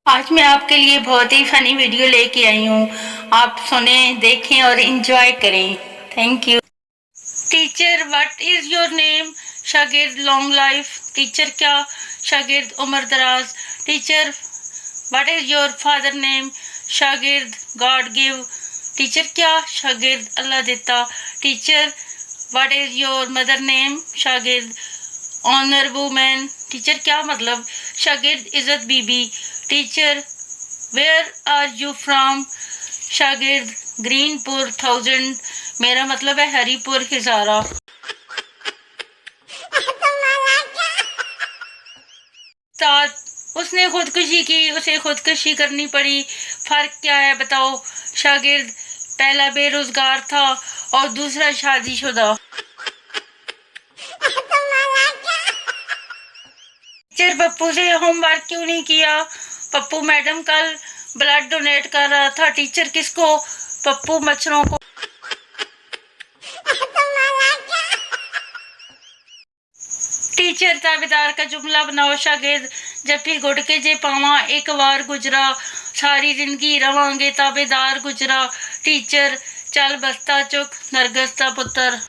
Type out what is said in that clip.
आज मैं आपके लिए बहुत ही फनी वीडियो लेके आई हूँ। आप सुने, देखें और एंजॉय करें। Thank you. Teacher, what is your name? शागिर्द, लॉन्ग लाइफ। टीचर क्या? शागिर्द, उम्र दराज। Teacher, what is your father name? शागिर्द, गॉड गिव। टीचर क्या? शागिर्द, अल्लाह देता। Teacher, what is your mother name? शागिर्द, ऑनर वुमेन। टीचर क्या मतलब? शागिर्द, इज्जत बीबी। Teacher, where are you from? शागिर्द, ग्रीनपुर 1000। मेरा मतलब है हरीपुर हिजारा। सात, उसने खुदकुशी की, उसे खुदकुशी करनी पड़ी। फर्क क्या है बताओ? शागिर्द, पहला बेरोजगार था और दूसरा शादीशुदा। टीचर, पप्पू से होमवर्क क्यों नहीं किया? पप्पू मैडम कल ब्लड डोनेट कर रहा था। टीचर किसको? पप्पू मच्छरों को। टीचर, ताबेदार का जुमला बनाओ। शागिर्द, जब भी गुड़के जे पावा एक बार गुजरा, सारी जिंदगी रवांगे ताबेदार गुजरा। टीचर, चल बस्ता चुक नरगस दा पुत्र।